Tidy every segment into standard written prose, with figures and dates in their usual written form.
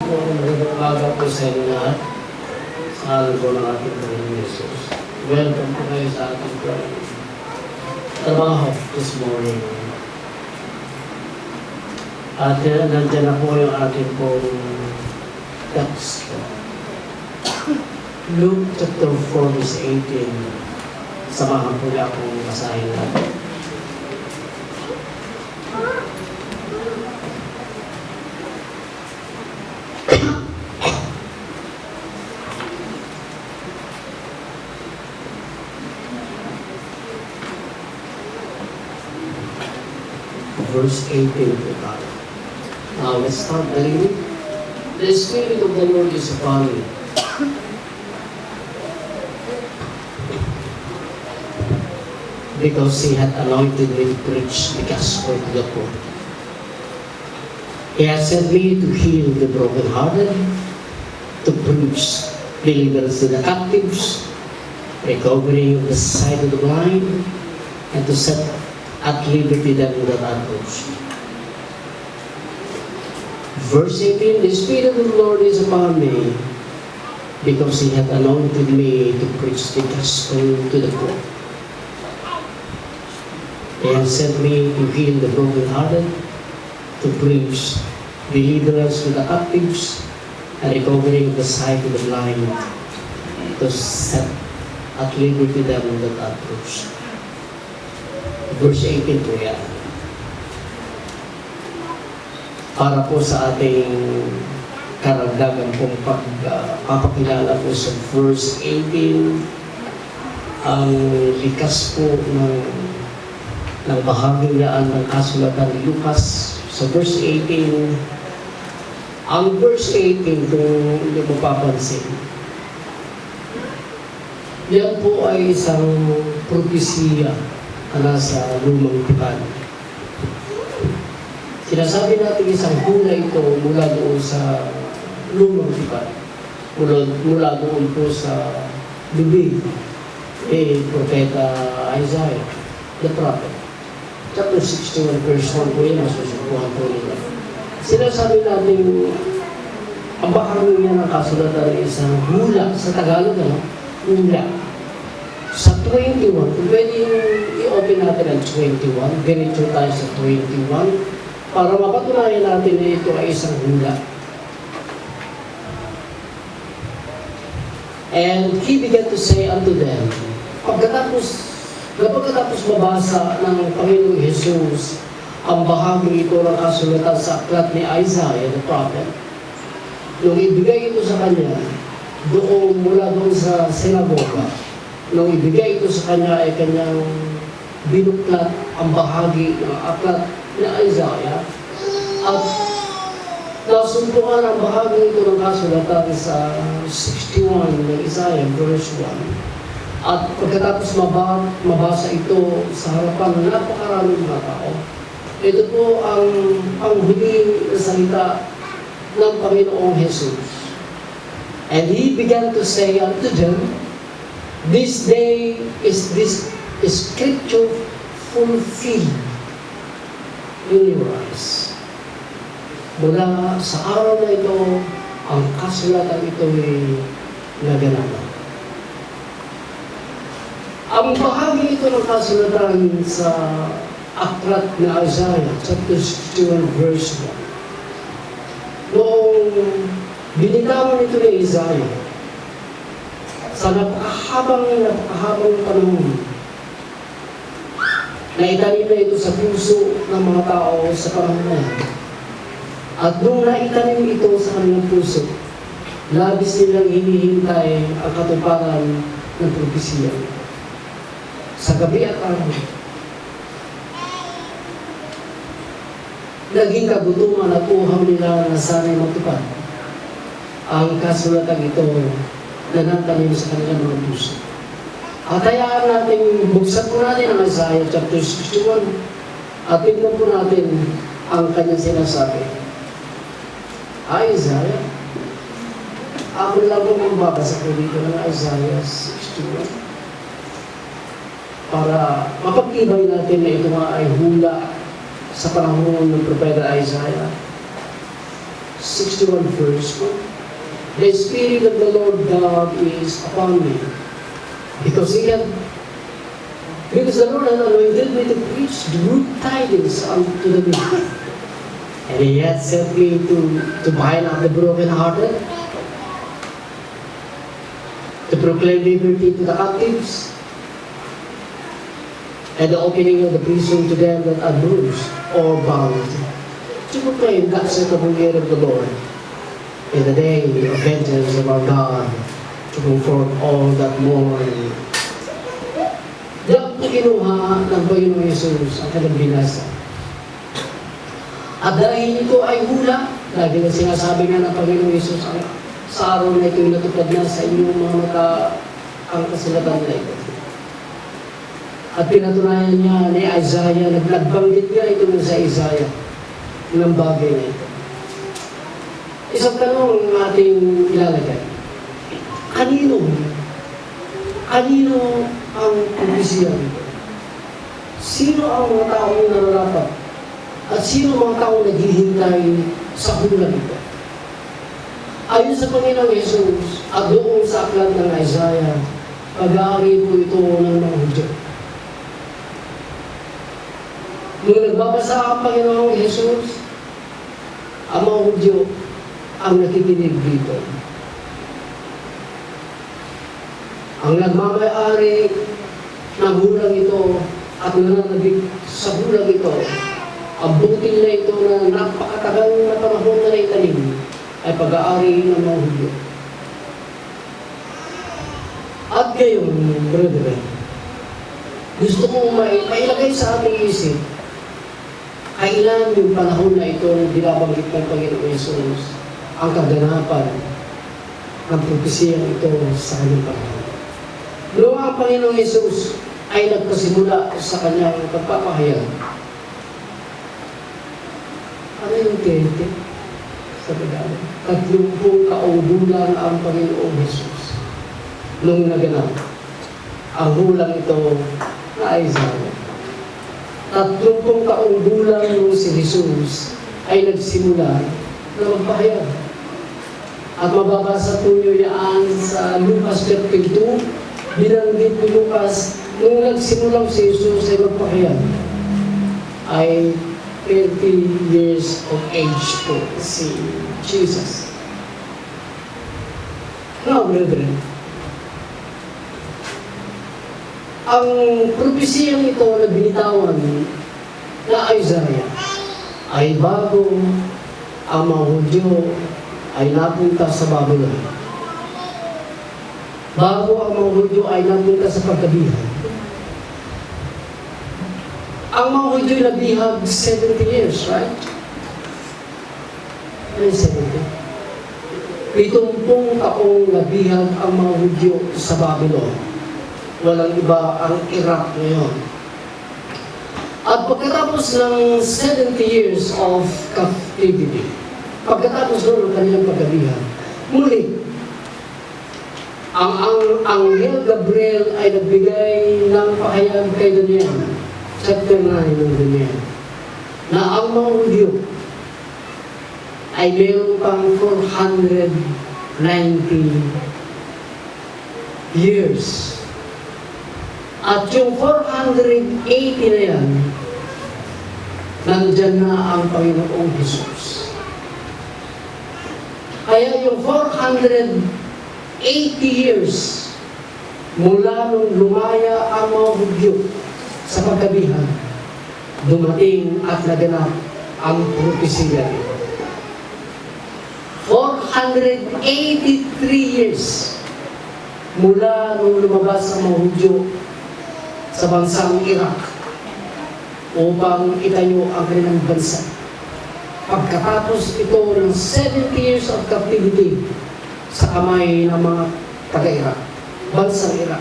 po, magandang umaga po sa inyo lahat. Sa alam po ng ating Panginoon Jesus. Welcome po kayo sa ating trabaho this morning. At nandiyan na po yung ating pong text. Luke chapter 4 verse 18. Samahan po niya akong basahin natin. Verse 18 po tayo. Now, let's start the reading. The Spirit of the Lord is upon me. Because He hath anointed me to preach the gospel to the poor. He hath sent me to heal the brokenhearted, to preach deliverance to the captives, recovery of the sight of the blind, and to set at liberty them that are lost. Verse 18, the Spirit of the Lord is upon me, because He hath anointed me to preach the gospel to the poor. He hath sent me to heal the brokenhearted, to preach deliverance to the captives, and recovery of the sight of the blind, to set at liberty them that are lost. Verse 18 po yan. Para po sa ating karagdagan pong pagpapakilala po sa verse 18, ang likas po ng bahaging yaan ng kasulatan ni Lucas sa verse 18. Ang verse 18, kung hindi mo papansin, yan po ay isang propesiya sa lumang tipan. Sinasabi natin isang hula ito mula doon sa lumang tipan. Mula doon po sa bibig Propeta Isaiah, the prophet. Chapter 61 verse 1 po yun, masusukuhan po nila. Sinasabi natin, ang bahagi niya ng kasulatan ay isang hula. Sa Tagalog, hula. Sa 21, kung pwede i-open natin ang 21, ganito tayo sa 21, para mapatunayan natin na ito ay isang hula. And He began to say unto them, pagkatapos mabasa ng Panginoong Jesus ang bahagi ito ng kasulatan sa aklat ni Isaiah, the prophet, nung ibigay ito sa kanya, mula doon sa sinagoga, nung ibigay ito sa kanya ay kanyang binuklat ang bahagi ng aklat ni Isaiah at nasuntukan ang bahagi ito ng kasulatan sa 61 ng Isaiah verse 1 at pagkatapos mabasa ito sa harapan ng napakaraming mga tao, ito po ang huling salita ng Panginoong Jesus. And He began to say unto them, this day is this scripture fulfilled in your eyes. Mula sa araw na ito, ang kasulatan ito ay naganapan. Ang bahagi ito ng kasulatan sa aklat ni Isaiah, chapter 61, verse 1. Noong binitawan ito ni Isaiah, sa napakahabang panahon, naitanim na ito sa puso ng mga tao sa panahon na yan. At nung naitanim ito sa kanilang puso, labis nilang hinihintay ang katuparan ng propesiya. Sa gabi at araw, naging kagutuman at uhaw nila na sana'y matupad ang kasulatan ito na natanim sa kanilang mga puso. At hayaan natin, buksan po natin ang Isaiah chapter 61 at tignan po natin ang kanyang sinasabi. Isaiah, ako lang po magbabasa po dito ng Isaiah 61 para mapag-ibay natin na ito nga ay hula sa panahon ng Propeta Isaiah. 61 verse, no? The Spirit of the Lord God is upon me. Because the Lord had anointed me to preach the good tidings unto the meek. And He hath sent me to bind up the brokenhearted, to proclaim liberty to the captives, and the opening of the prison to them that are bruised or bound, to proclaim that acceptable year of the Lord, in the day of vengeance of our God, to comfort all that mourn. Diyan po kinuha ng Panginoong Yesus ang kanyang binasa. At dahil ito ay hula, dahil na sinasabi nga ng Panginoong Yesus sa araw na ito'y natupad na sa inyong mga mata ang kasulatan na ito. At pinatunayan niya ni Isaiah, nagbanggit nga ito sa Isaiah ng bagay na ito. Isang tanong ang ating ilalagay. Kanino ang propesya nito? Sino ang mga taong nararapat? At sino ang mga taong naghihintay sa hula nito? Ayon sa Panginoong Yesus, at doon sa aklat ng Isaiah, pag-aari po ito ng mga Hudyo. Nung nagbabasa ang Panginoong Yesus, ang mga Hudyo ang nakikinig dito. Ang nagmamayari ng hulang ito at nananabik sa hulang ito, ang butil na ito na napakatagal na panahon na naitanim ay pag-aari ng mga Hudyo. At ngayon, brethren, gusto kong mailagay sa ating isip kailan yung panahon na ito binabanggit ng Panginoong Yesus ang kaganapan ng propesiyang ito sa kanyang panahon. Noong ang Panginoong Yesus ay nagpasimula sa kanyang pagpapahayag, ano yung 20? Sa Tagalog, 30 kaugulan ang Panginoong Yesus nung naganap ang hulang ito na Isaiah. 30 kaugulan nung si Jesus ay nagsimula na magpahayag. At mababasa po nyo yan sa Lucas chapter 2, binanggit ni Lucas, nung nagsimulang si Jesus ay magpahayag, ay 30 years of age po si Jesus. Now, brethren, ang propesiyang ito na binitawan na Isaiah ay bago ang mga Hudyo ay napunta sa Babylon. Bago ang mga Hudyo ay napunta sa pagkabihan. Ang mga Hudyo nabihag 70 years, right? Ano 70? 70 taong nabihag ang mga Hudyo sa Babylon. Walang iba ang Iraq ngayon. At pagkatapos ng 70 years of captivity, pagkatapos doon ng kanilang pagkabihan, muli, ang Anghel Gabriel ay nagbigay ng pahayag kay Daniel, chapter 9 ng Daniel, na ang mga Hudyo ay meron pang 490 years. At yung 480 na yan, nandyan na ang Panginoong Jesus. Kaya yung 480 years mula nung lumaya ang mga Hudyo sa pagkabihan, dumating at naganap ang propesya. 483 years mula nung lumabas ang mga Hudyo sa bansang Iraq upang itayo ang kanilang bansa. Pagkatapos ito ng 70 years of captivity sa kamay ng mga taga-Iraq, bansang Iraq,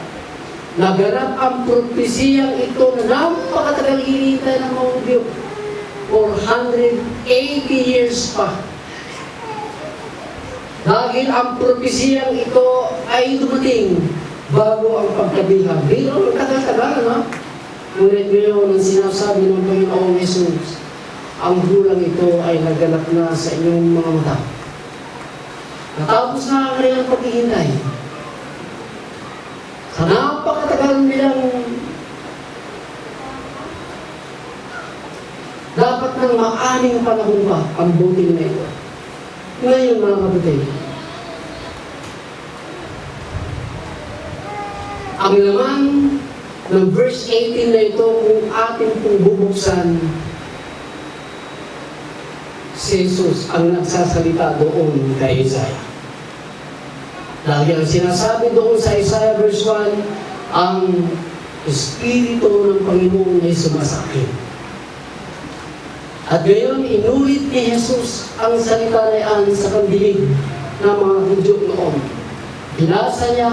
naganap ang propesiyang ito na napakatagal hinihintay ng mga Hudyo. 480 years pa. Dahil ang propesiyang ito ay dumating bago ang pagkabihan. Pero tagal-tagal, no? Ngunit ngayon, ang sinasabi ng Panginoong Jesus, ang hulang ito ay naganap na sa inyong mga mata. Natapos na ang kanilang paghihintay. Sa napakatagal nilang dapat ng maaning panahon pa ang buting na ito. Ngayon mga kapatid, ang laman ng verse 18 na ito kung atin pong bubuksan, si Jesus ang nagsasalita doon kay Isaiah. Lagi ang sinasabi doon sa Isaiah verse 1, ang Espiritu ng Panginoon ay sumasakit. At ngayon, inulit ni Jesus ang salita na yan sa kandilig ng mga Hudyo noon. Binasa niya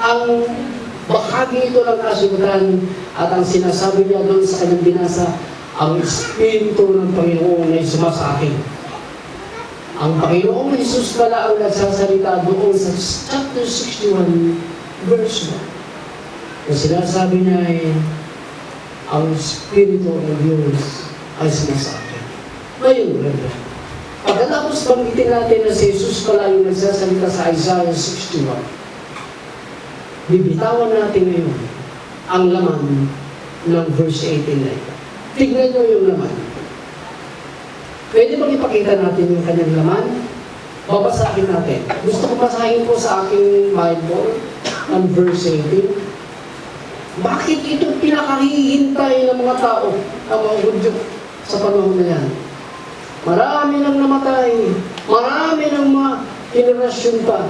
ang bahagi ito ng kasulatan at ang sinasabi niya doon sa kanyang binasa, ang Espiritu ng Panginoon ay sumasakit. Ang Panginoong Jesus pala ang nagsasalita doon sa chapter 61, verse 1. Ang sinasabi niya ay, ang Espiritu ng Diyos ay sumasakit. Ngayon, brother, pagkatapos banggitin natin na si Jesus pala yung nagsasalita sa Isaiah 61, bibitawan natin ngayon ang laman ng verse 18 na ito. Tignan nyo yung laman. Pwede bang ipakita natin yung kanyang laman? Babasahin natin. Gusto ko basahin po sa aking Bible ang verse 18. Bakit ito pinakahihintay ng mga tao, ang mga Hudyo sa panahon na yan? Marami nang namatay, marami nang mga generasyon pa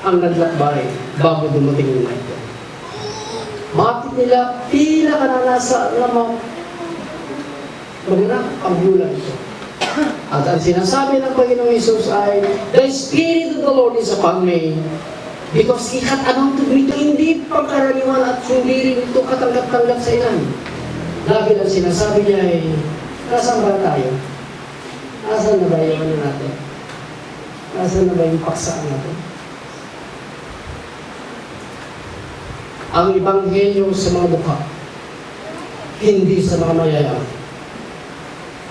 ang naglakbay bago dumating yung ito. Bakit nila pila ka na nasa lamang maganap ang bulan ito? At ang sinasabi ng Panginoong Jesus ay, the Spirit of the Lord is upon me, because He hath anointed me to hindi pagkaraniwan at hindi rin ito katanggap-tanggap sa ilan. Lagi ang sinasabi niya ay, nasaan ba tayo? Nasaan na ba yung ano natin? Nasaan na ba yung paksaan natin? Ang Ebanghelyo sa mga dukha, hindi sa mga mayayaman.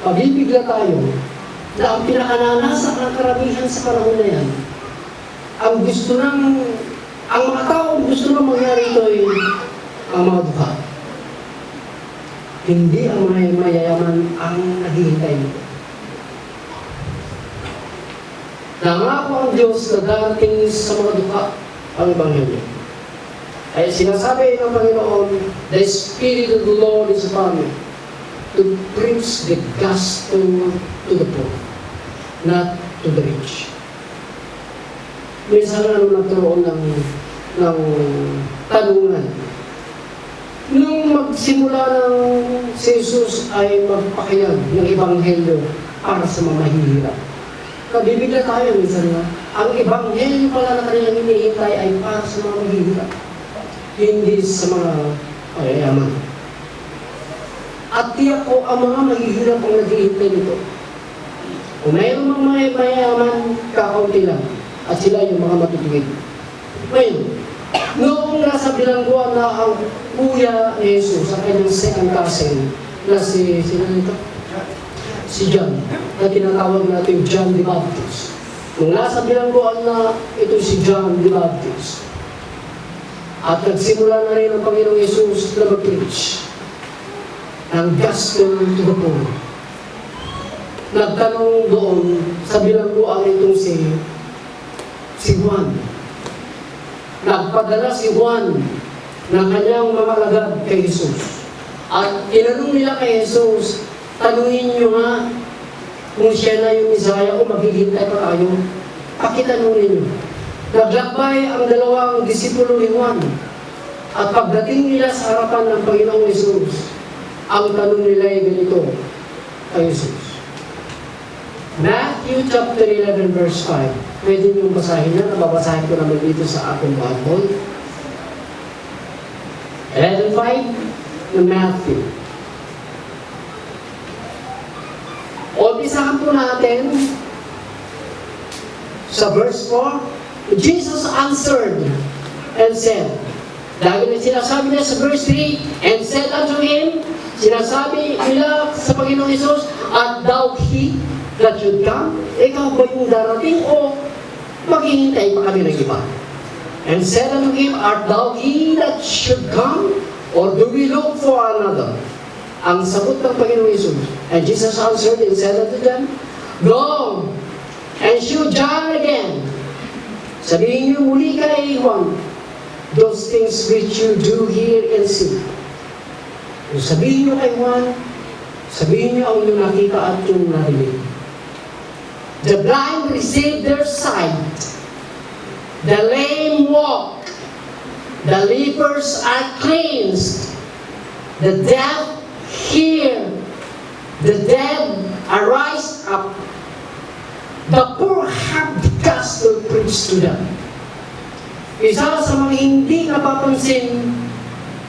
Pabibigla tayo na ang pinakananasa ng karamihan sa panahon na yan, ang mga tao gusto nang mangyari ito ay ang mga dukha. Hindi ang mga mayayaman ang naghihintay nito. Nangako ang Diyos na darating sa mga dukha ang Ebanghelyo. Ay sinasabi ng Panginoon, the Spirit of the Lord is upon me to preach the gospel to the poor, not to the rich. Minsan nagkaroon ng tanungan. Nung magsimula ng si Jesus ay magpakayag ng Ebanghelyo para sa mga mahihirap. Kabibigla tayo minsan na, ang Ebanghelyo pala na kanilang hinihintay ay para sa mga mahihirap, hindi sa mga mayayaman. At tiyak ko ang mga mahihirap ang naghihintay nito. Kung mayroon mga mayayaman, kakaunti lang. At sila yung mga matutuwid. Ngayon, noong nasa bilangguan na ang kuya ni Jesus, sa kanyang second cousin, na si John, na tinatawag natin John the Baptist. Nung nasa bilangguan na ito si John the Baptist, at nagsimula na rin ang Panginoong Jesus na mag-preach ng gospel to the poor. Nagtanong doon sa bilangguan itong si Juan. Nagpadala si Juan ng kanyang mga alagad kay Jesus. At tinanong nila kay Jesus, tanungin niyo nga kung siya na yung Isaiah o maghihintay pa tayo. Pakitanungin niyo. Naglakbay ang dalawang disipulo ni Juan. At pagdating nila sa harapan ng Panginoong Jesus, ang tanong nila ay ganito kay Jesus. Matthew chapter 11 verse 5. Pwede niyong basahin na. Nababasahin ko naman dito sa ating Bible. 11:5 ng Matthew. Umpisahan po natin sa verse 4. Jesus answered and said, dahil na sinasabi niya sa verse 3, and said unto him, sinasabi nila sa Panginoong Jesus, art thou he that should come? ba yung darating o maghihintay pa kami ng iba? And said unto him, Art thou he that should come, or do we look for another? Ang sagot ng Panginoong Yesus. And Jesus answered and said unto them, Go and shew John again. Sabihin niyo muli kay Juan, those things which you do hear and see. Kung sabihin niyo kay Juan, sabihin niyo ang inyong nakita at yung narinig. The blind receive their sight. The lame walk. The lepers are cleansed. The deaf hear. The dead arise up. The poor have the gospel preached to them. Isa sa mga hindi napapansin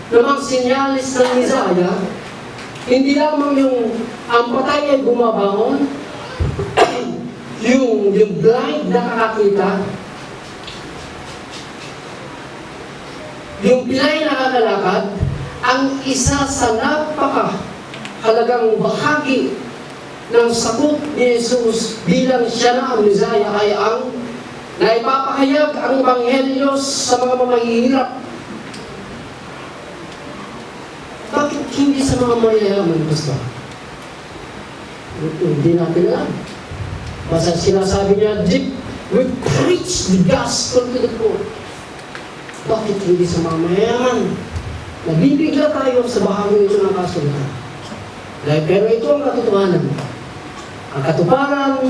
na mga sinyalis ng Isaiah, hindi lamang yung ang patay ay bumabangon, yung blind nakakakita, yung pilay nakakalakad, ang isa sa napakahalagang bahagi ng sagot ni Jesus bilang siya na ang Messiah ay ang naipapahayag ang Ebanghelyo sa mga mahihirap. Bakit hindi sa mga mayayaman, Pastor? Hindi natin alam. Basta sinasabi niya, we preach the gospel to the poor. Bakit hindi sa mga mayayaman? Nabibigla tayo sa bahagi ito ng kasulatan. Pero ito ang katotohanan. Ang katuparan,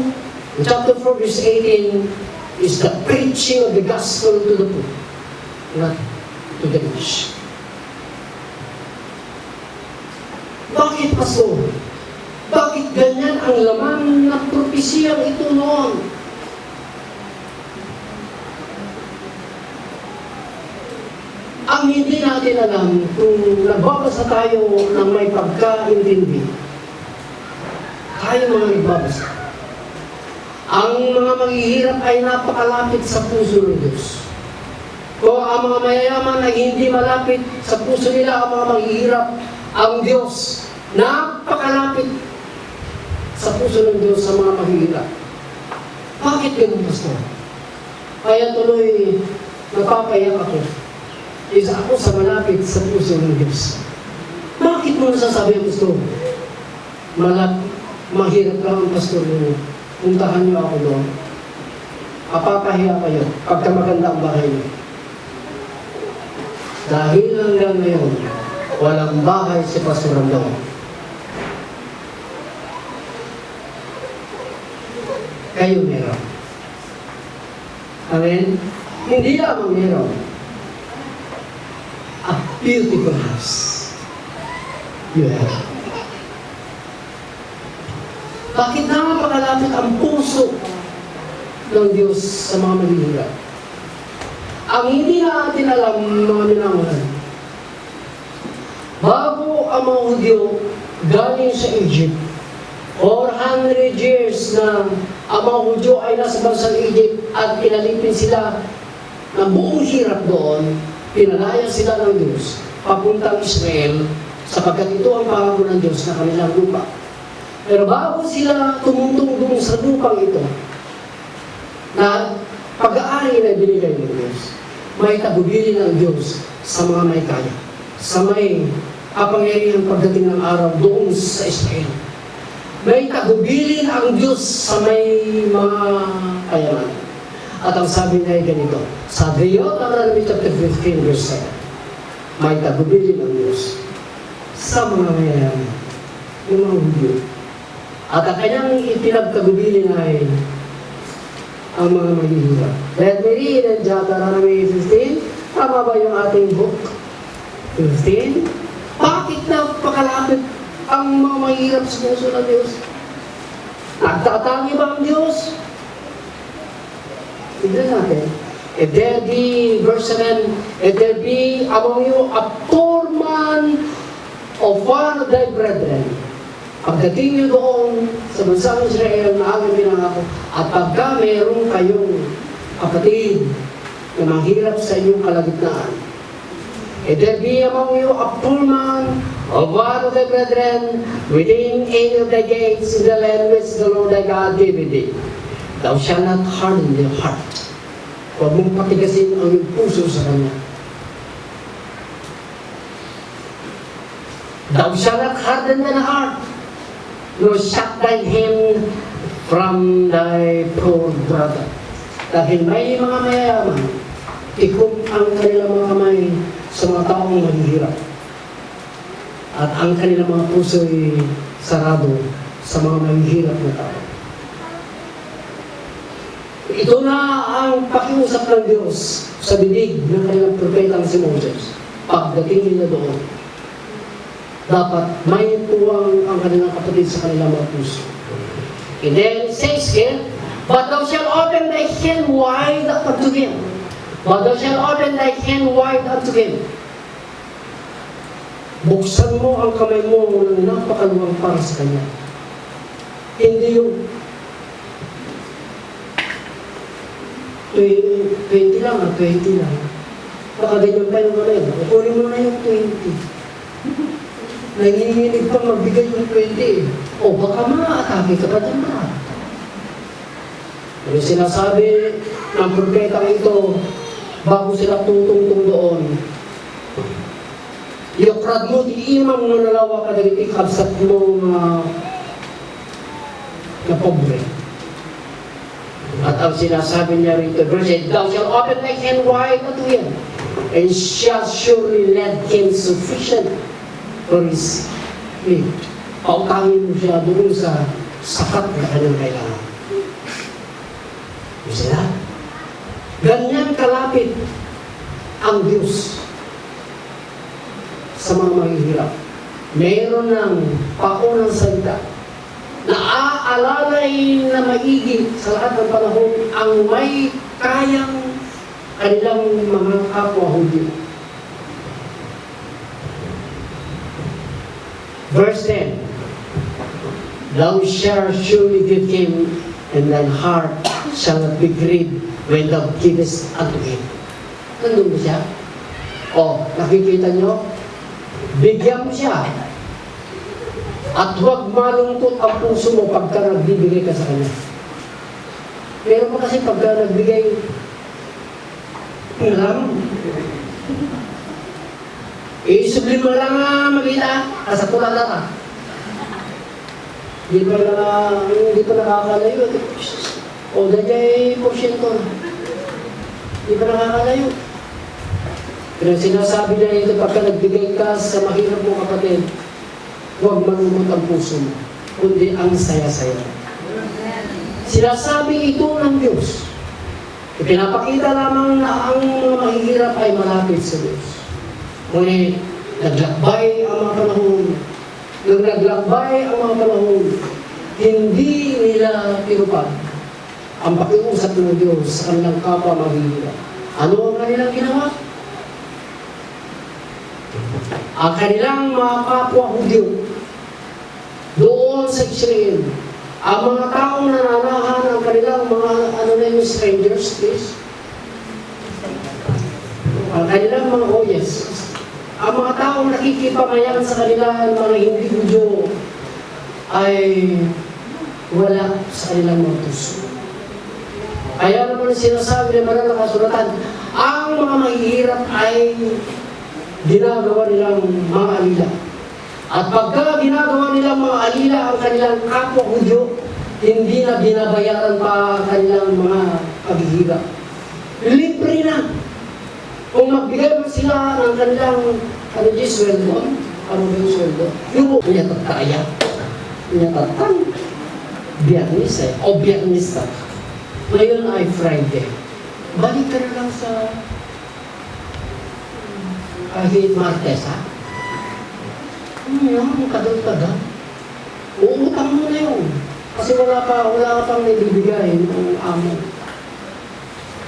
in chapter 4, verse 18, is the preaching of the gospel to the poor, not to the rich. Bakit, Pastor? Bakit ganyan ang laman ng propesiyang ito noon? Ang hindi natin alam kung nagbabasa tayo ng may pagkaintindi, tayo mga nagbabasa. Ang mga maghihirap ay napakalapit sa puso ng Diyos. Kung ang mga mayayaman ay hindi malapit sa puso nila, ang mga maghihirap, ang Diyos, napakalapit sa puso ng Diyos sa mga maghihirap. Bakit ganun, Pastor? Kaya tuloy, napapayak ako. Isa ako sa malapit sa puso ng Diyos. Bakit mo nasasabi, Pastor? Mahirap lang ang Pastor ninyo. Puntahan niyo ako doon. Papapahiya kayo pagka maganda ang bahay niyo. Dahil hanggang ngayon, walang bahay si Pastor Randong. Kayo meron. Amen? Hindi lamang meron. A beautiful house. You have. Bakit napakalapit ang puso ng Diyos sa mga mahihirap? Ang hindi natin alam, mga minangunan, bago ang mga Hudyo galing sa Egypt, 400 years na ang mga Hudyo ay nasa bansang Egypt at pinalipin sila ng buong hirap doon, pinalaya sila ng Diyos papuntang Israel sapagkat ito ang pangako ng Diyos na kanilang lupa. Pero bago sila tumutungtong sa lupang ito, na pag-aari na binigay ng Diyos, may tagubilin ng Diyos sa mga may kaya, sa may kapangyarihan pagdating ng araw doon sa Israel. May tagubilin ang Diyos sa may mga kayaman. At ang sabi niya ay ganito, sa Deuteronomy chapter 15, verse 7, may tagubilin ang Diyos sa mga mayayaman, yung mga Hudyo. At ang kanyang ipinagtagubilin ay ang mga maghihirap. Let me read in Deuteronomy 15. Tama ba yung ating book? 15. Bakit napakalapit ang mga maghihirap sa puso ng Diyos? Nagtatangi ba ang Diyos? Tignan natin. If there be, verse 7, if there be among you a poor man of one of thy brethren, pagdating niyo doon sa bansang Israel na aming pinangako, at pagka mayroong kayong kapatid na mahirap sa inyong kalagitnaan, if there be among you a poor man of one of the brethren within any of the gates in the land which the Lord thy God gave thee, Thou shalt not harden their heart. Huwag mong patigasin ang iyong puso sa Kanya. Thou shalt not harden thine heart, nor shut thine hand from thy poor brother. Dahil may mga mayayaman, tikom ang kanilang mga kamay sa mga taong maghihirap. At ang kanilang mga puso'y sarado sa mga maghihirap na tao. Ito na ang pakiusap ng Diyos sa bibig ng kanilang propetang si Moses. Pagdating nila doon, dapat may tuwang ang kanilang kapatid sa kanilang mga puso. And then it says here, but thou shalt open thy hand wide unto him. But thou shalt open thy hand wide unto him. Buksan mo ang kamay mo ng napakaluwang para sa Kanya. Hindi yung 20 lang, 20 lang. Baka ganyan pa yung kamay. Kukunin mo na yung 20. Nanginginig pang magbigay yung 20. O baka maatake ka pa dyan na. Pero sinasabi ng propetang ito, bago sila tutungtong doon, Yokrad mo, di imang nalawa ka dali ikabsat mo na pobre. At ang sinasabi niya rito, verse 8, thou shalt open thy hand wide unto him, and shall surely lend him sufficient for his need. Pautangin mo siya doon sa sakat na kanyang kailangan. You see that? Ganyan kalapit ang Diyos sa mga maghihirap. Mayroon ng paunang salita na aalalay na maigi sa lahat ng panahon ang may kayang kanilang mga kapwa Hudyo. Verse 10, thou shalt surely give him, and thine heart shall not be grieved when thou givest unto him. Nandun mo siya? O, nakikita nyo? Bigyan mo siya. At huwag malungkot ang puso mo pagka nagbibigay ka sa Kanya. Pero pa kasi pagka nagbigay, lang, isublim mo lang magita, asa tulala ka. Hindi pa nakakalayo. O, dahil porsyento. Hindi pa nakakalayo. Pero sinasabi na ito, pagka nagbigay ka sa mahirap mo kapatid, huwag malungkot ang puso mo, kundi ang saya-saya. Sinasabi ito ng Diyos. Ipinapakita lamang na ang mga mahihirap ay malapit sa Diyos. Ngunit, naglakbay ang mga panahon. Nung naglakbay ang mga panahon, hindi nila tinupad ang pakiusap ng Diyos sa kanilang kapwa mahihirap. Ano ang kanilang ginawa? Ang kanilang mga kapwa Hudyo doon sa Israel, ang mga taong nananahan, ang kanilang mga strangers, please. Ang kanilang mga oyes, ang mga taong nakikipamayan sa kanilang mga hindi Hudyo ay wala sa kanilang mga puso. Kaya naman sinasabi ng banal na kasulatan, ang mga mahihirap ay ginagawa nilang mga alila. At pagka ginagawa nilang mga alila ang kanilang kapwa Hudyo, hindi na binabayaran pa ang kanilang mga paghihirap. Libre na. Kung magbigay mo sila ng kanilang sweldo, ano ba yung sweldo? Yung pinyatataya. Pinyatatang. Biyernes o Biyernes na. Ngayon ay Friday. Balik ka na lang sa kahit Martes, ha? Yung tagal-tagal. Uutang mo na yun. Kasi wala ka pang nabibigay ng amo.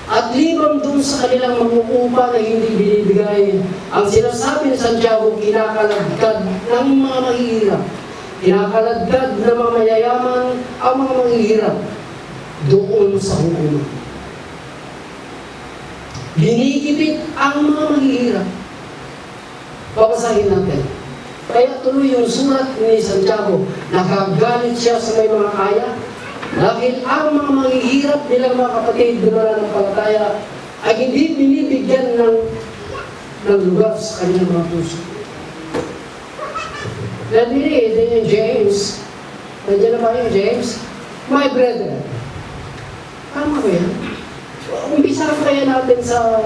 At libang dun sa kanilang manguupa na hindi binibigay, ang sinasabi ni Santiago, kinakaladkad ng mga mahihirap. Kinakaladkad ng mga mayayaman ang mga mahihirap doon sa hukuman. Ginikipit ang mga mahihirap. Babasahin natin. Kaya tuloy yung surat ni Santiago, nakagalit siya sa may mga kaya, dahil ang mga mahihirap lahat bilang mga kapatid na mananampalataya ay hindi binibigyan ng lugar sa kanilang mga puso. Let me read in James. Nandiyan na ba yung James? My brethren. Tama ba yan? Umpisa kaya natin sa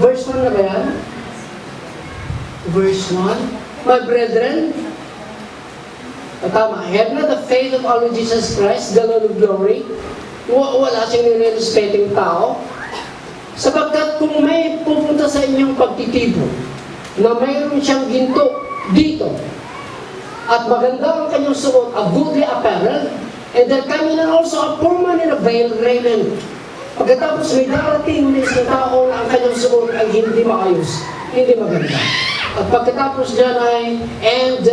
verse 1 na ba yan? Verse 1. My brethren. Tama. Have not the faith of our Lord Jesus Christ, the Lord of glory. Wala siyang nire-respecting tao. Sapagkat kung may pupunta sa inyong pagtitipon na mayroon siyang ginto dito at maganda ang kanyang suot, a goodly apparel, and there coming in also a poor man in a veiled raiment. Pagkatapos may darating na isang tao na ang kanyang suot ay hindi maayos, hindi maganda. At pagkatapos dyan ay, and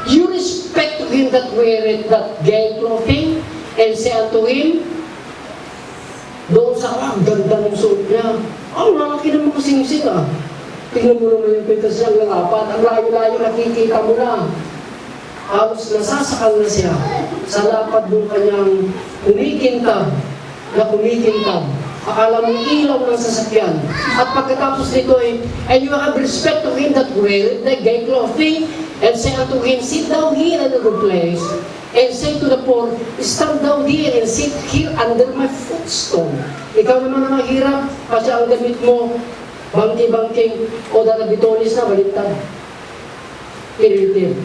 you respect to him that weareth that gay clothing, and say unto him, doon sa ganda ng suot niya. Ang lalaki naman kasing-sing ah. Tingnan mo naman yung pintas niya, ang apat. Ang layo-layo nakikita mo na. Halos nasasakal na siya sa lapad ng kanyang kumikintab. Akala mong ilaw ng sasakyan. At pagkatapos nito ay, and you have respect to him that weareth the gay clothing, and say unto him, sit down here in a good place, and say to the poor, stand down here and sit here under my footstool. Ikaw naman ang mahirap, kasi ang damit mo, bangki-bangking, o dalabitonis na, baliktad. Pinitin.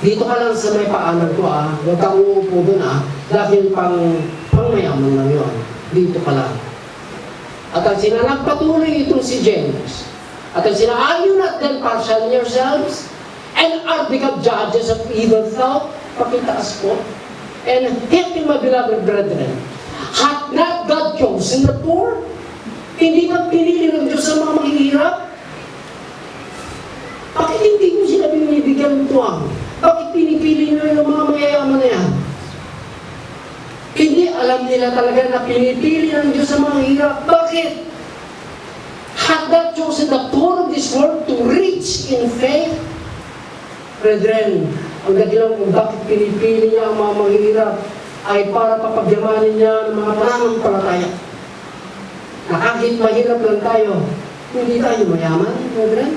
Dito ka lang sa may paanan ko huwag kang uupo doon dahil pangmayaman lang yun. Dito ka lang. At ang sinanagpatuloy itong si James, at ang are you not then partial in yourselves? And are become judges of evil thought? Pakitaas po. And helping my beloved brethren, hath not God chosen the poor? Hindi ba pinili ng Diyos sa mga mahihirap? Bakit hindi mo sila binibigyan ng tuwang? Bakit pinipili nyo yung mga mayayaman na yan? Hindi alam nila talaga na pinipili ng Diyos sa mga mahihirap. Bakit? Hath God chosen the poor of this world to reach in faith? Brethren, ang dahilan kung bakit pinipili niya ang mga mahihirap ay para papagyamanin niya ng mga pananampalataya. Na kahit mahirap lang tayo, hindi tayo mayaman, brethren.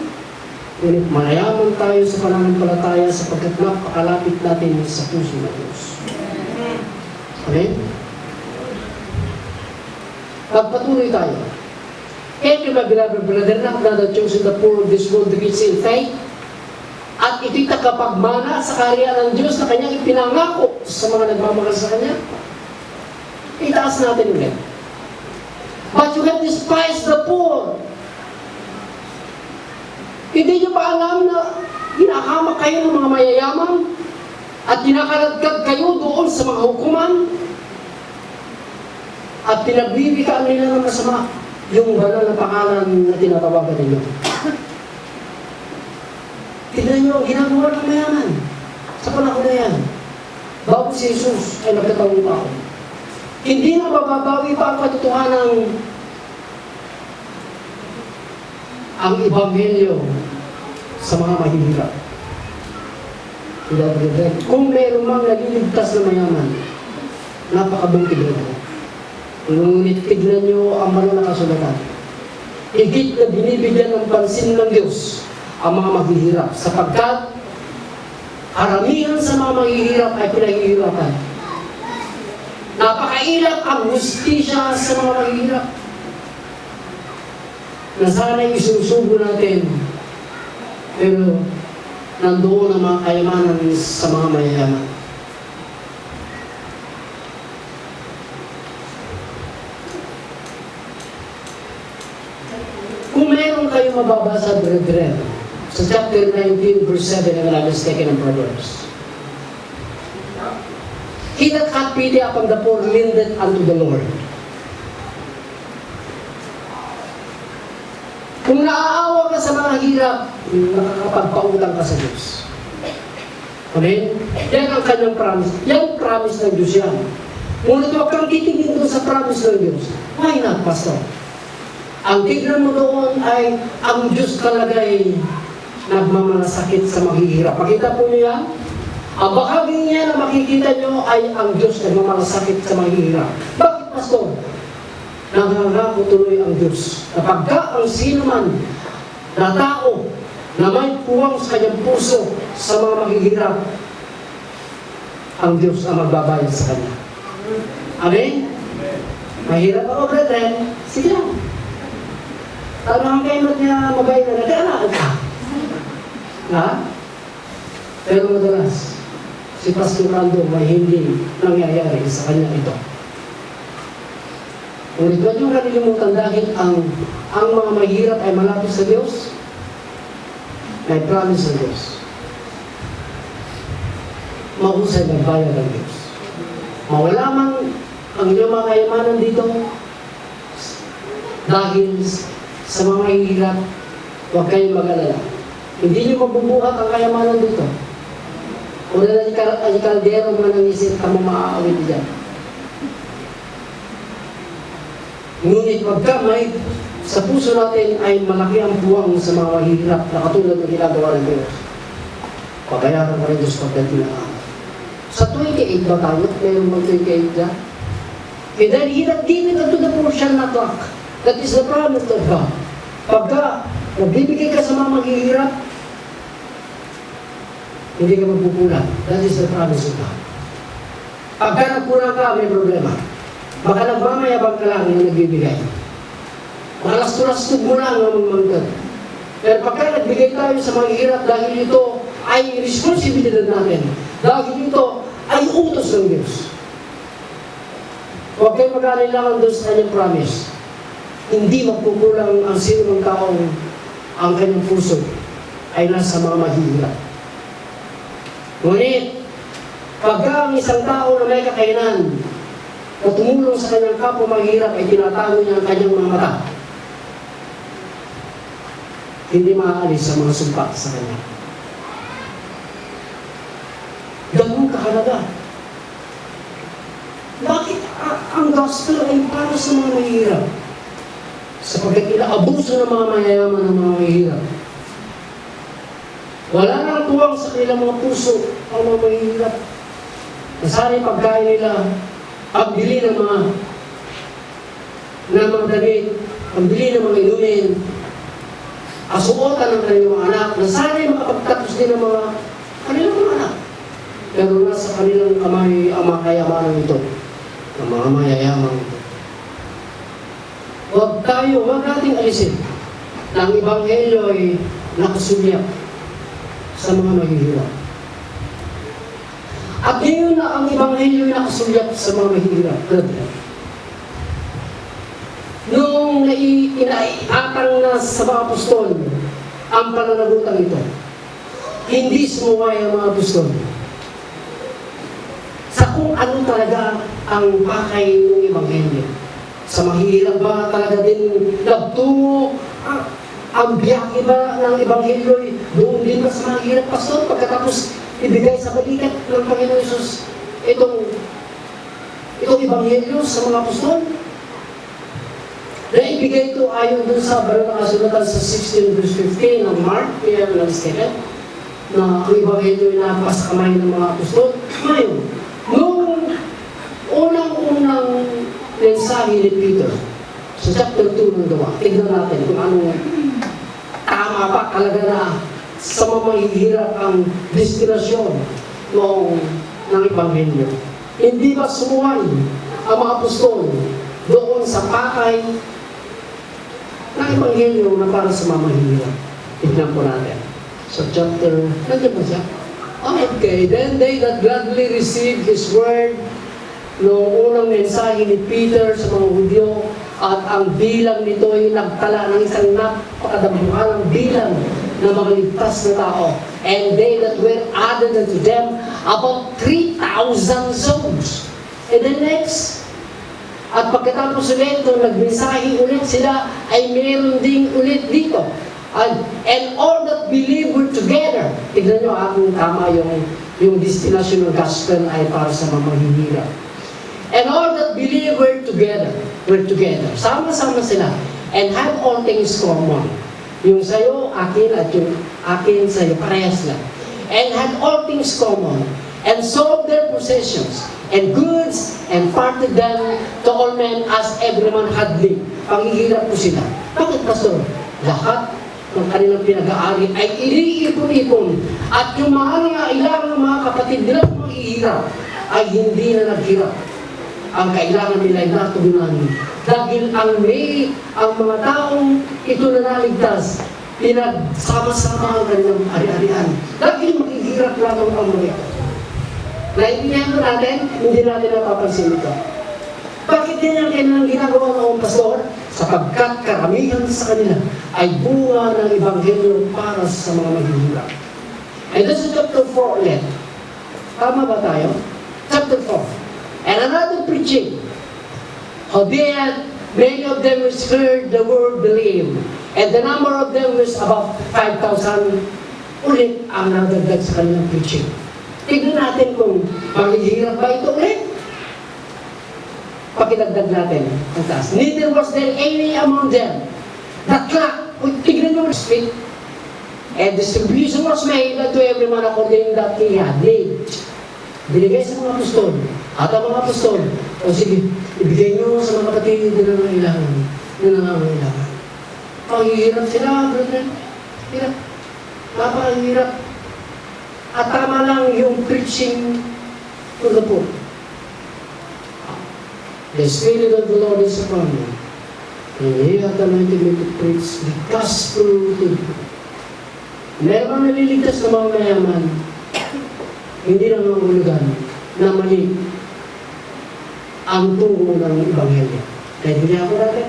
Ngunit mayaman tayo sa pananampalataya sapagkat napakalapit natin sa puso ng Diyos. Amen? Pagpatuloy tayo. Every my beloved brethren, not that chosen the poor of this world to reach in faith, at ito'y takapagmana sa kaharian ng Diyos na kanyang ipinangako sa mga nagmamahal sa Kanya. Itaas natin ulit. But you have despised the poor. Hindi nyo ba alam na hinahamak kayo ng mga mayayaman at kinakaragkag kayo doon sa mga hukuman at pinagbibigyan nila ng masama yung banal na pangalan na tinatawagan ninyo. Tignan nyo ang ginagawa ng mayaman sa panahon na yan. Bago si Jesus ay nagkatawang tao. Hindi na mababawi pa ang katotohanan ang Ebanghelyo sa mga mahihirap. Kung meron mang naliligtas na mayaman, napakabungkid ito. Ngunit tignan nyo ang banal na kasulatan. Higit na binibigyan ng pansin ng Diyos ang mga maghihirap, sapagkat karamihan sa mga maghihirap ay pinaghihirapan. Napakailap ang hustisya sa mga maghihirap na sana'y isusubo natin, pero nandoon ang mga kayamanan sa mga mayayaman. Kung meron kayong mababasa, brethren, sa chapter 19, verse 7 ng Lala's taken ng Proverbs. He that hath pity upon the poor lendeth unto the Lord. Kung naaawa ka sa mga hirap, nakakapagpautang ka sa Diyos. Amen? Yan ang kanyang promise. Yan promise ng Diyos yan. Ngunit huwag kang titingin doon sa promise ng Diyos. Why not, Pastor? Ang tignan mo doon ay ang Diyos talaga ay nagmamalasakit sa maghihirap. Pakita po niyo yan. Ang bahagi niya na makikita nyo ay ang Diyos na mamalasakit sa mahihirap. Bakit, Pastor? Nangangako tuloy ang Diyos na pagka ang sino man na tao na may puwang sa kanyang puso sa mga mahihirap, ang Diyos ang magbabayad sa kanya. Amen? Mahirap ako, brethren. Sige lang. Tanong kayo niya mabay na nagkaalaan ka. Ha? Pero madalas, si Pastor Rando may hindi nangyayari sa kanya ito. Ngunit huwag yung kalilimutan dahil ang mga mahirap ay malapit sa Diyos, may promise ng Diyos. Mahusay magbayad ng Diyos. Mawala man ang inyong mga kayamanan dito, dahil sa mga mahirap, huwag kayong mag-alala. Hindi nyo mabubuhat ang kayamanan dito. Kung na ang kaldero man ang isip, kamo maaawit dyan. Ngunit pagka may sa puso natin ay malaki ang buwang sa mga mahirap na katulad ng ginagawa ng Diyos, pagayaran mo rin Diyos pagdating na sa 28 ba tayo? Meron mo 28 dyan? And then he that giveth unto the poor shall not lack. That is the promise of God. Pagka nagbibigay ka sa mga maghihirap, hindi ka magpupulan. That is the promise of God. Pagka nagpunan ka, may problema. Baka nagmamayabang ka lang yung nagbibigay. Malasturas mo lang ang mamangkad. Pero pagka nagbigay tayo sa maghihirap dahil ito ay responsibilidad natin. Dahil ito ay utos ng Diyos. Huwag kayo mag-alilangan doon sa kanyang promise. Hindi magpukulang ang sino ng taong ang kanyang puso ay nasa mga mahihirap. Ngunit, pagka ang isang tao na may kakayanan na tumulong sa kanyang kapwa mahirap ay tinatago niya ang kanyang mga mata, hindi maaalis sa mga sumpa sa kanya. Ganun kahalaga. Bakit ang gospel ay para sa mga mahirap? Sapagkat inaabuso ng mga mayayaman ng mga mahirap. Wala nang tuwang sa kanilang mga puso ang mga mahirap. Nasari pagkain nila, pagbili ng mga damit, pagbili ng mga inumin, kasuotan ng kanilang mga anak, nasari makapagtapos din ng mga kanilang mga anak. Pero nasa kanilang kamay ang mga kayamanan ito, ang mga mayayaman ito. Huwag nating alisin na ang Ebanghelyo ay nakasulyak sa mga mahihirap. At ngayon na ang Ebanghelyo ay nakasulyak sa mga mahihirap. Nung inaiatang na sa mga apostol ang pananagutan ito, hindi sumuway ang mga apostol sa kung ano talaga ang pakay ng Ebanghelyo. Sa mahirap ba talaga din nagtungo ang biyahe ba ng Ebanghelyo doon din ba sa mahirap, Pastor? Pagkatapos ibigay sa balikat ng Panginoon Jesus itong Ebanghelyo sa mga apostol? Na ibigay ito ayon dun sa banal na kasulatan sa 16 verse 15 ng Mark, kaya nag-step na ang Ebanghelyo ay napasa kamay ng mga apostol. Ngayon, nung unang-unang mensahe ni Peter sa chapter 2 ng Gawa, tignan natin kung ano tama pa talaga na sa mga mahihirap ang destinasyon ng Ebanghelyo. Hindi ba sumuway ang mga apostol doon sa pakay ng Ebanghelyo na para sa mga mahihirap? Tignan po natin sa chapter, nandiyan ba siya? Okay, then they that gladly received His word, noong unang mensahe ni Peter sa mga Hudyo, at ang bilang nito ay nagtala ng isang napakadamuhalang bilang ng mga ligtas na tao. And they that were added unto them about 3,000 souls. And then next, at pagkatapos ulit, nung nagmensahe ulit sila, ay meron ding ulit dito. And all that believe were together. Tignan nyo, kung tama yung destination ng gospel ay para sa mga mahihirap. And all that believe were together. Sama-sama sila. And had all things common. Yung sa'yo, akin, at yung akin sa'yo, parehas lang. And had all things common. and sold their possessions, and goods, and parted them to all men as every man had need. Panghihirap po sila. Bakit, Pastor? Lahat ng kanilang pinag-aari ay iniipon-ipon. At yung mga nangailangan ng mga kapatid nila manghihirap ay hindi na naghirap. Ang kailangan nila ay natugunan. Dahil ang mga taong ito na naligtas, pinagsama-sama ang kanilang ari-arian. Dahil maghihirap lang ang mga ito. Naintindihan ko natin, hindi natin napapansin ito. Bakit din ang kanilang ginagawa noong pastor? Sapagkat karamihan sa kanila ay bunga ng Ebanghelyo para sa mga maghihirap. And this is chapter 4 ulit. Tama ba tayo? Chapter 4. And another preaching. Howbeit, many of them which heard the word believed, and the number of them was about 5,000. Ulit ang nadagdag sa kanilang preaching. Tignan natin kung maghihirap ba ito ulit. Pakidagdag natin ang taas. Neither was there any among them that lacked. Tignan nyo speak. And distribution was made unto every man according that he had need. Binigay sa mga apostol. At ang mga apostol, o sige, ibigay nyo sa mga kapatid na nangangailangan. Panghihirap sila, brother. Hirap. Napakahirap. At tama lang yung preaching to the poor. The Spirit of the Lord is upon me. And He hath anointed me to preach the gospel to the poor. Meron naliligtas na mga mayaman, hindi na mangulugan na mali ang tungo ng Ebanghelyo. Kaya hindi ako natin.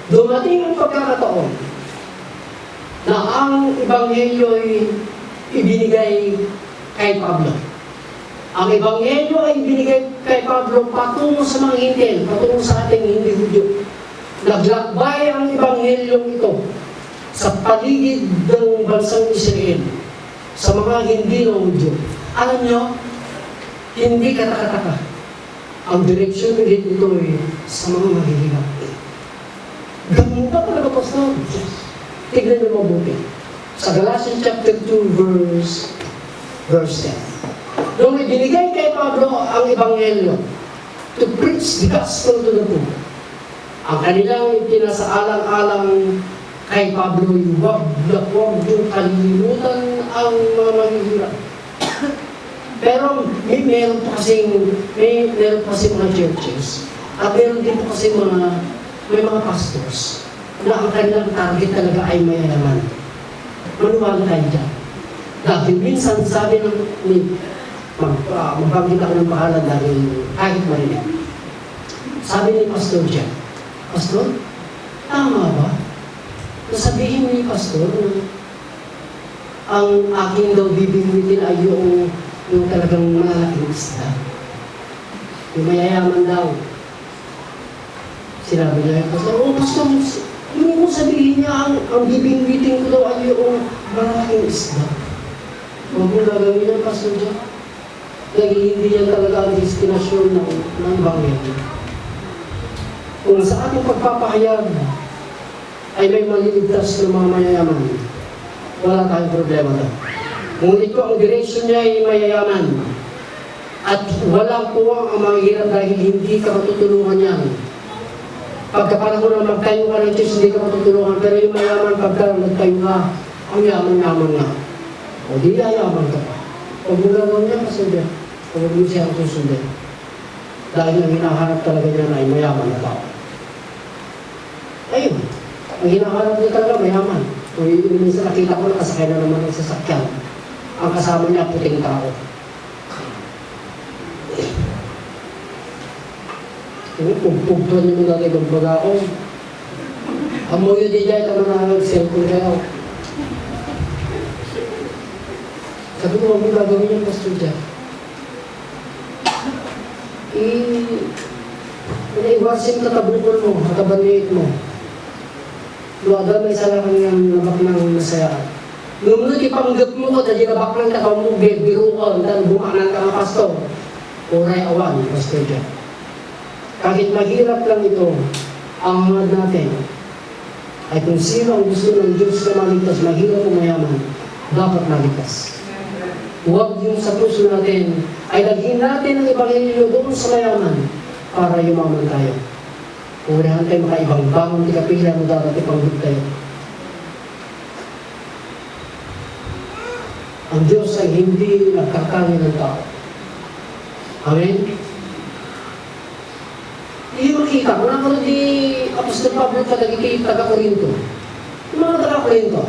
Dumating ang pagkakataon na ang Ebanghelyo ay ibinigay kay Pablo. Ang Ebanghelyo ay ibinigay kay Pablo patungo sa mga Hintil, patungo sa ating hindi Hudyo. Naglakbay ang Ebanghelyo ito sa paligid ng bansang Israel, sa mga hindi na Hudyo. Alam nyo, hindi katakataka. Ang direksyon ulit ito ay sa mga maghihirap. Ganun ka talaga, Pastor. Tignan nyo mabuti. Sa Galatians chapter 2, verse 10. Nung ibinigay kay Pablo ang Ebanghelyo to preach the gospel to the poor, ang kanilang itinasaalang-alang kay Pablo, huwag yung kalimutan ang mga maghihirap. Pero meron po kasi mga churches at meron din po kasi may mga pastors na ang kanilang target talaga ay mayayaman. Manuwala tayo dyan. Dahil minsan sabi magbanggit ako ng pangalan dahil kahit marinig. Sabi ni Pastor Jack, Pastor, tama ba? Nasabihin ni Pastor na ang aking daw bibingwitin ay yung talagang malalaking isda. Yung mayayaman daw. Sinabi niya yung Pastor, Pastor, hindi mo sabihin niya ang bibingwitin ko daw ay yung malalaking isda. Huwag mo gagawin yan, Pastor Jack. Dahil hindi yan talaga ang destinasyon ng Ebanghelyo. Kung sa ating pagpapahayag ay may maliligtas ng mga mayayaman, wala tayong problema na. Ngunit kung ang direksyon niya ay mayayaman at walang puwang ang mga hirap dahil hindi ka matutulungan yan. Pagkapanahon na magtayo ka ng Diyos, hindi ka matutulungan. Pero yung mayaman, pagka nagtayo ka, ang yaman-yaman nga. O di yayaman ka pa. Huwag mo gano'n niya, Pastor. Huwag mo siyang susundin. Dahil ang hinahanap talaga niya ay mayaman na tao. Ayun. Ang hinahanap niya talaga mayaman. Kung minsan nakita ko, nakasakay na naman ng sasakyan. Ang kasama niya, puting tao. Pugtuan niyo mga naging baga ako. Amoy din niya, ito na nag-cellphone kayo. Sabi ko, huwag mo gagawin yung Pastor Jack. Iwasin katabukol mo, katabaniit mo. Luwaga may isa lang yung nabak ng nasayaan. Nung ipanggap mo ko, dahil nabak ng takaw mo, biro ko, dahil bumanan ka ng Pastor. Uray awan, Pastor Jack. Kahit mahirap lang ito, ang hangad natin ay kung sino ang gusto ng Diyos na maligtas, mahirap o mayaman, dapat naligtas. Huwag yung sa puso natin ay dalhin natin ang Ebanghelyo doon sa mayaman para yumaman tayo. Urahan tayo makaibang bangon, di kapila mo dapat ipanggod tayo. Ang Diyos ay hindi nagkakangin ng tao. Amen? Hindi makita. Kung naman di Apostol Pablo pa nagkikita taga-Korinto. Yung mga taga-Korinto.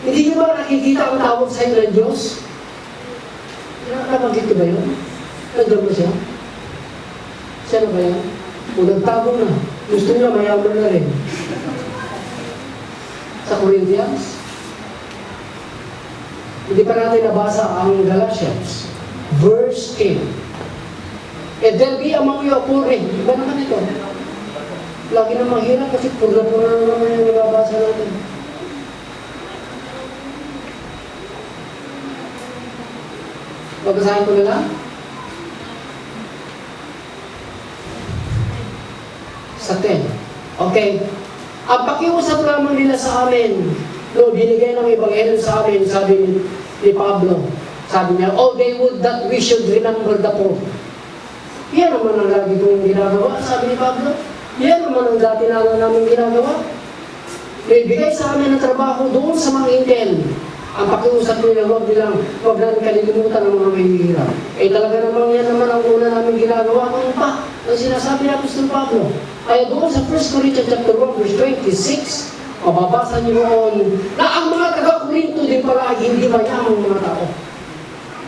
Hindi nyo ba nakikita ang tawag sa inyo ng Diyos? Nakakabagit ba yun? Nandiyan ba siya? Siya na ba yan? O nagtago na. Gusto niya mayaman na rin. Sa Corinthians? Hindi pa natin nabasa ang Galatians. Verse 10. And there be among you a poor man. Iba naman ito. Lagi na mahirap kasi pura-pura na naman yung nababasa natin. Babasahin ko na lang. Sa 10. Okay. Ang pakiusap lamang nila sa amin, no, binigay ng Ebanghelyo sa amin, sabi ni Pablo, sabi niya, oh, they would that we should remember the poor. Yan naman ang lagi kong ginagawa, sabi ni Pablo. Yan naman ang dati namin ginagawa. Bigay sa amin ng trabaho doon sa mga intel. Ang pakiusap nila, huwag namin kalilimutan ng mga mahihirap. Eh talaga naman yan naman ang una namin ginagawa. Ano pa? Ang sinasabi ni Apostol Pablo. Kaya doon sa 1 Corinthians chapter 1, verse 26, mababasa niyo noon na ang mga taga-Korinto din pala ay hindi mayamang mga tao.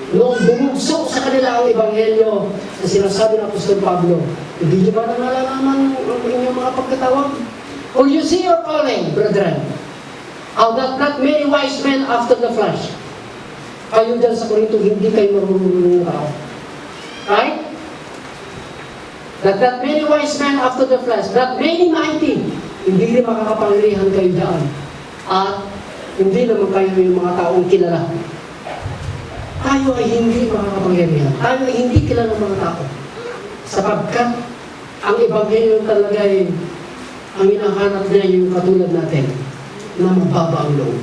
Noong bumugso sa kanila ang Ebanghelyo na sinasabi ng Apostol Pablo, hindi niyo ba nalalaman ang inyong mga pagkatawag? For you see your calling, brethren, how that not many wise men after the flesh. Kayo dyan sa Korinto, hindi kayo marunong tao. Right? That not many wise men after the flesh, not many mighty, hindi rin makakapangyarihan kayo dyan. At hindi naman kayo yung mga taong kilala. Tayo ay hindi makakapangyarihan. Tayo ay hindi kilala ng mga tao. Sapagkat ang Ebanghelyo talaga ay ang hinahanap niya yung katulad natin na mababa ang loob.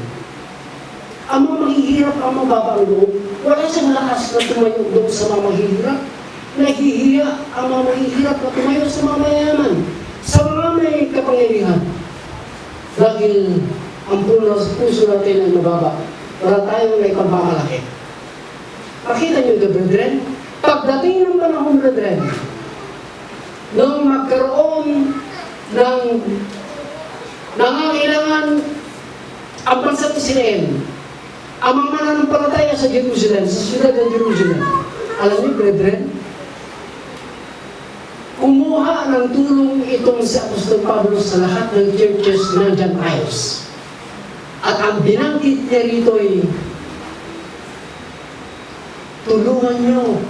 Ang mga mahihirap ang mababa ang loob. Wala siyang lakas na tumayo doon sa mga mahihirap. Nahihiya ang mga mahihirap na tumayo sa mga mayaman, sa mga may kapangyarihan. Dahil ang puso natin ay mababa. Wala tayong may pagmamalaki. Pakita niyo ito, brethren. Pagdating ng panahon, brethren, nung magkaroon ng nangangailangan ang bansang Israel, ang mga mananampalataya sa Jerusalem, sa siyudad ng Jerusalem. Alam niyo, brethren, kumuha ng tulong itong si Apostol Pablo sa lahat ng churches ng Gentiles. At ang binanggit niya rito ay, tulungan niyo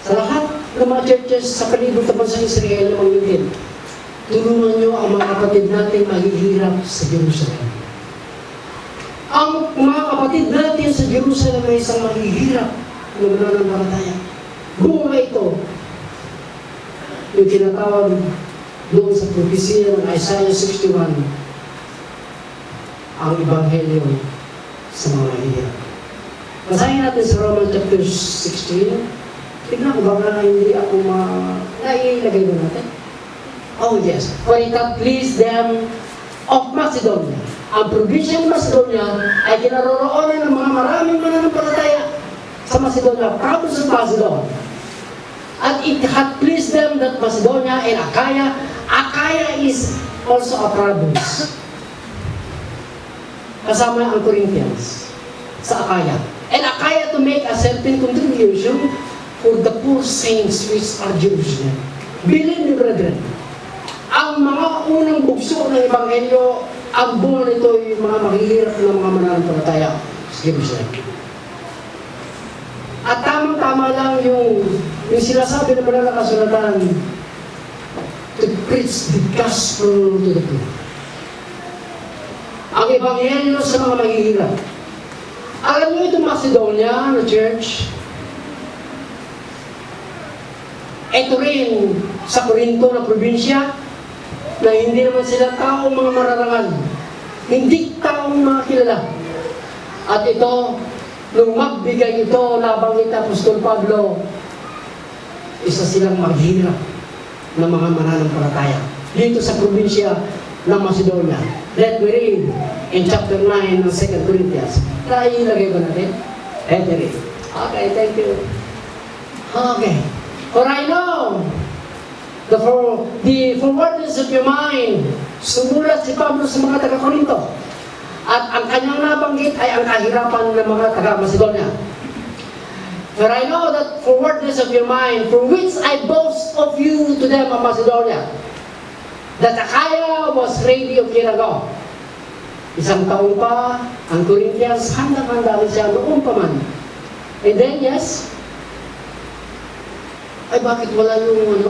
sa lahat ng mga churches sa palibot ng bansang Israel na mangintin. Tulungan niyo ang mga kapatid natin maghihirap sa Jerusalem. Ang mga kapatid natin sa Jerusalem ay isang maghihirap na mananampalataya. Bunga ito, yung tinatawag doon sa propesya ng Isaiah 61, ang Ebanghelyo sa mga mahihirap. Basahin natin sa Romans chapter 16. Tignan ko baka hindi ako nailagay mo natin. Oh yes. For it hath pleased them of Macedonia. Ang probinsya ng Macedonia ay kinaroroonan ng mga maraming mananampalataya sa Macedonia, province of Macedon. At it hath pleased them that Macedonia and Achaia is also a province. Kasama ang Corinthians sa Achaia. And Achaia to make a certain contribution for the poor saints which are Jerusalem. Believe me, brethren, ang mga unang bugso ng Ebanghelyo, ang bunga nito ay mga mahihirap ng mga mananampalataya sa Jerusalem. At tamang-tama lang yung sinasabi ng mga nakasulatan to preach the gospel to the poor. Ang Ebanghelyo sa mga mahihirap. Alam niyo itong Macedonia na church, ito rin sa Corinto na probinsya, na hindi naman sila taong mga mararangan. Hindi taong mga kilala. At ito, nung magbigay ito, nabanggit ni Apostol Pablo, isa silang maghirap ng mga mananampalataya dito sa probinsya ng Macedonia. Let me read in chapter 9 ng 2 Corinthians. Ilagay ba natin? Let me read. Okay, thank you. Okay. For I know the forwardness of your mind. Sumulat si Pablo sa mga taga-Korinto. At ang kanyang nabanggit ay ang kahirapan ng mga taga-Macedonia. For I know that forwardness of your mind, for which I boast of you to them of Macedonia, that Achaia was ready of year ago. Isang taon pa, ang Corinthians, handang-handa rin siya noon pa man. And then, yes, ay bakit wala yung,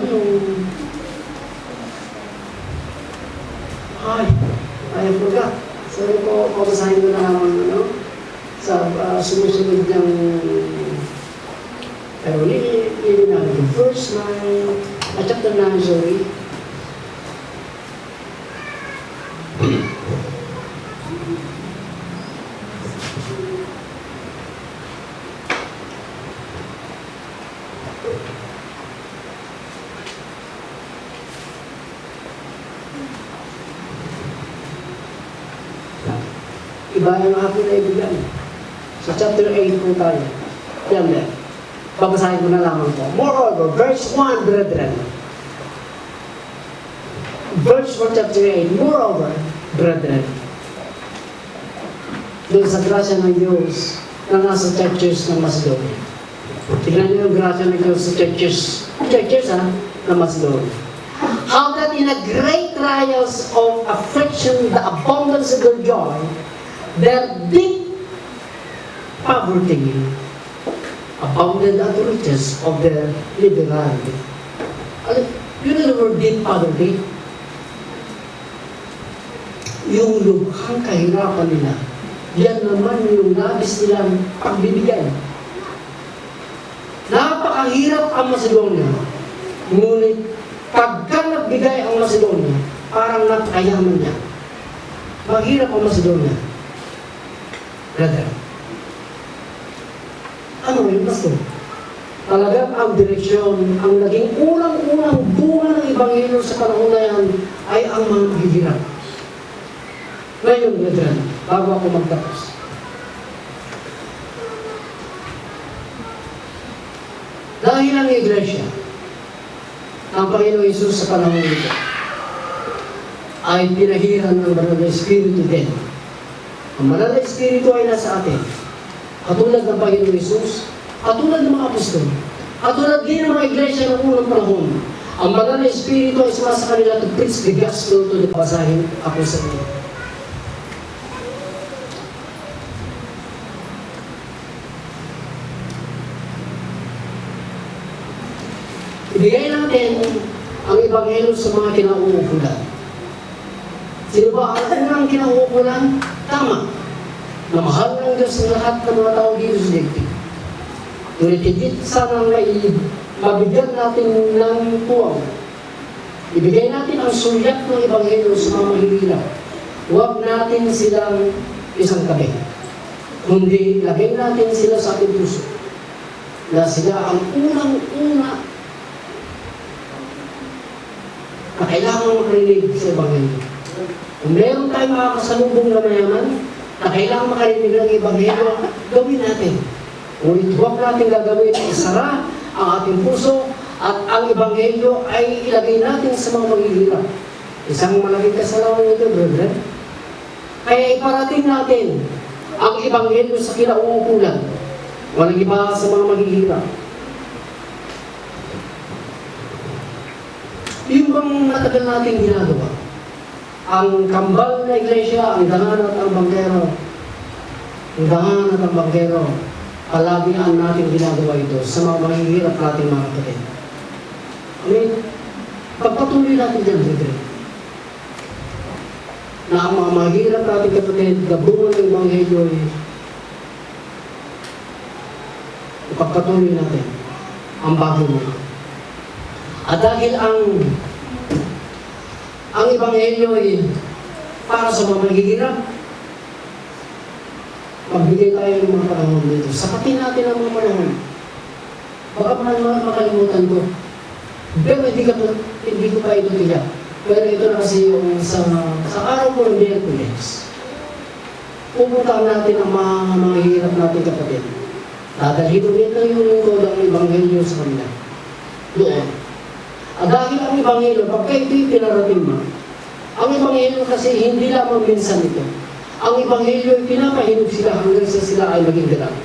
I forgot. Sorry po, papasahin ko na naman, sa sumusunod ng, pero hindi namin yung verse 9, chapter 9, sorry. Iba yung aking naibigan. Sa chapter 8 po tayo. Yan din. Babasahin ko na lamang po. Moreover, verse 1, brethren. Verse 1, chapter 8. Moreover, brethren. Doon sa grasya ng Diyos na nasa churches ng Macedonia. Tignan niyo yung grasya ng Diyos sa churches ng Macedonia. How that in a great trials of affliction, the abundance of their joy, their deep poverty abounded at the riches of their liberality. You know the word deep poverty? Yung lubhang kahirapan nila, yan naman yung nabis nilang pagbibigay. Napakahirap ang Macedonia, ngunit pagka nagbigay ang Macedonia, parang napakayaman niya. Mahirap ang Macedonia. Brother, ano yun, Pastor? Talagang ang direksyon, ang naging unang-unang bunga ng Ebanghelyo sa panahon na yan ay ang mga maghihirap. Ngayon, brethren, bago ako magtapos. Dahil ang Iglesia, ang Panginoong Hesus sa panahon nito, ay pinahiran ng Banal na Espiritu din. Ang Banal na Espiritu ay nasa atin. Katulad ng Panginoong Hesus, katulad ng mga apostol, katulad din ng mga iglesia ng unang panahon. Ang Banal na Espiritu ay sumasa kanila to preach the gospel to the basahin ako sa inyo. Ibigay natin ang Ebanghelyo sa mga kinauukulan. Sino ba ang kinauukulan? Tama. Na mahal ng Diyos ng lahat ng mga tao dito sa daigdig. Ngunit higit sanang mabigyan natin ng puwang. Ibigay natin ang sulyap ng Ebanghelyo sa mga mahihirap. Huwag natin silang isang tabi. Kundi lagay natin sila sa ating puso. Na sila ang unang-una na kailangan makarinig sa Ebanghelyo. Kung meron tayong makakasalubong na mayaman, na kailangan makarinig ng Ebanghelyo, gawin natin. Ngunit huwag natin gagawin, isara ang ating puso at ang Ebanghelyo ay ilagay natin sa mga maghihirap. Isang malaking kasalanan ito, brethren. Kaya iparating natin ang Ebanghelyo sa kinauukulan. Walang iba sa mga maghihirap. Yung bang matagal natin ginagawa? Ang kambal na iglesia, ang dangan at ang banggero. Ang dangan at ang banggero, palagian natin ginagawa ito sa mga mahihirap natin mga kapatid. Amen? Pagpatuloy natin dyan, brethren. Na ang mga mahihirap natin kapatid, gabungan ng Ebanghelyo ay ipagpatuloy natin ang bago mo. At dahil ang Ebanghelyo ay para sa mga maghihirap, pagbigay tayo ng mga panahon dito. Sakatin natin ang mga panahon. Baka makalimutan ko. Pero hindi ko pa ito tiyak. Pero ito na kasi yung sa araw ko ng Miyerkules. Pupuntahan natin ang mga hirap natin kapatid. Dadalhin ulit lang yung lingkod ang Ebanghelyo sa kanila. Doon. At dahil ang Ebanghelyo, pagka ito'y pinarating mo, ang Ebanghelyo kasi hindi lamang minsan ito. Ang Ebanghelyo ay pinapahinog sila hanggang sa sila ay maging ganap.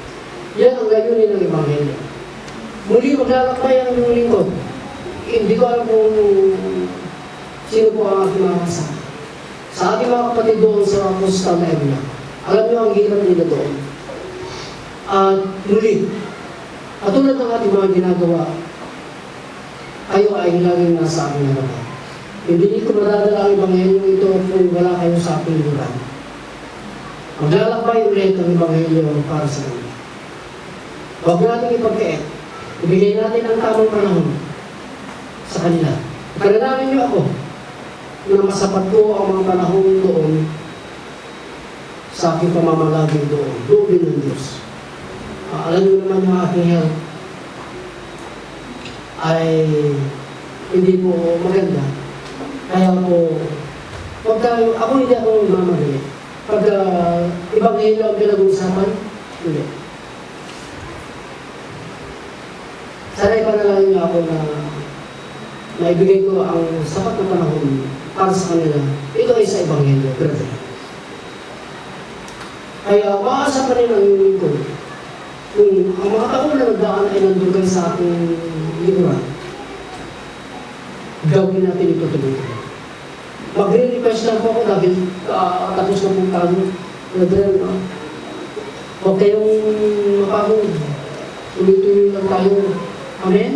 Yan ang layunin ng Ebanghelyo. Muli maglalakbay ang inyong lingkod. Hindi ko alam kung sino po ang aking mga kasama. Sa ating mga kapatid doon sa coastal area, alam niyo ang hirap nila doon. At muli, katulad ng ating mga ginagawa, kayo ay laging nasa aking harapan. Hindi ko madadala ang Ebanghelyo ito kung wala kayo sa aking lugar. Maglalakbay ulit ang Ebanghelyo para sa kanila. Huwag natin ipagkaet. Ibigay natin ang tamang panahon sa kanila. Panalangin niyo ako na masapat ko ang mga panahon doon sa aking pamamalagi doon. Doon ng Diyos. Alam niyo naman yung aking health ay hindi po maganda. Kaya po, ako hindi ako mamagali. Pag Ebanghelyo ang pinag-uusapan, hindi. Sana'y panalangin niyo ako na maibigay ko ang sapat na panahon para sa kanila. Ito ay sa Ebanghelyo, brother. Kaya umaasa pa rin ang lingkod. Kung ang mga taon na nagdaan ay nandugay sa ating likuran, gawin natin ito tuloy-tuloy. Magre-request lang po ako dahil tapos na pong tayo. Brother, huwag kayong mapagod. Tuloy-tuloy lang tayo. Amen?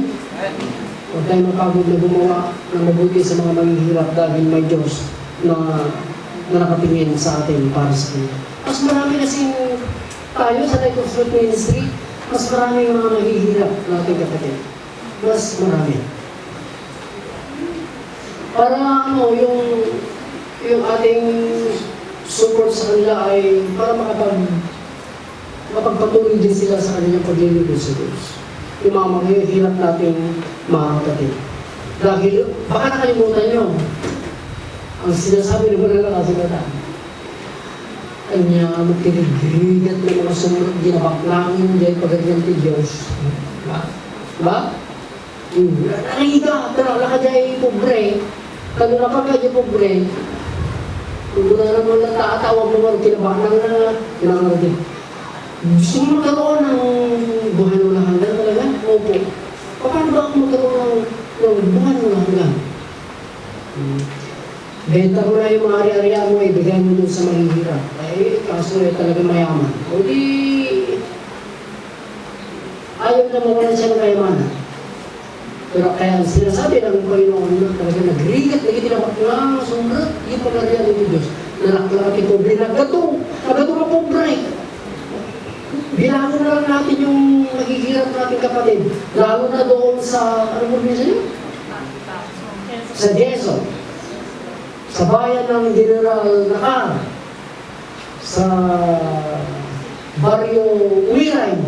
Huwag tayong mapagod na gumawa ng mabuti sa mga manghihirap dahil may Diyos na nakatingin sa atin para sa Kanya. Mas marami kasing tayo sa Light of Truth Ministry, mas marami mga mahihirap natin kapatid. Mas marami. Para yung ating support sa kanila ay para makapagpatuloy din sila sa kanilang paglilingkod sa Diyos. Yung mga mahihirap nating mga kapatid. Dahil, baka nakalimutan nyo, ang sinasabi ng mga nakasulatan, kanya magtinigrigat ng mga sumunod, ginabaknangin dahil pagkagyan ti Diyos. Diba? Nariga, wala ka dyan pobre. Kano na pagka dyan pobre, kung na naman natatawag mo mga kinabaknang na kinangaragin. Gusto mo magkaroon ng buhay ng hanggan talaga? Opo. Paano ba ako magkaroon ng buhay ng hanggan? Benta mo na yung mga ari-ariya mo, ibigay mo dun sa mahihirap. Ay, kaso talaga mayaman. O di, ayaw na mawala siya ng kayamanan. Pero kaya sinasabi ng Panginoon na talaga nagrigat, tinawag na sumbrat, yung pag-ariya ng Diyos. Nalaklaki pobre, nagato na pobre. Bilangan na lang natin yung mahihirap natin kapatid. Lalo na doon sa, ano mo minsan yun? Sa Quezon. Sa bayan ng General Nakar, sa baryo Uwiray,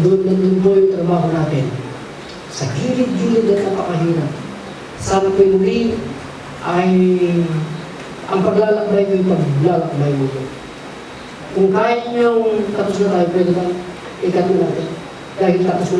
doon po yung trabaho natin. Sa gilid-gilid at napakahirap. Sana po yung muli ay ang paglalakbay mo yung paglalakbay mo yun. Kung kaya niyong tapos na tayo, pwede bang ikat natin? Dahil tapos na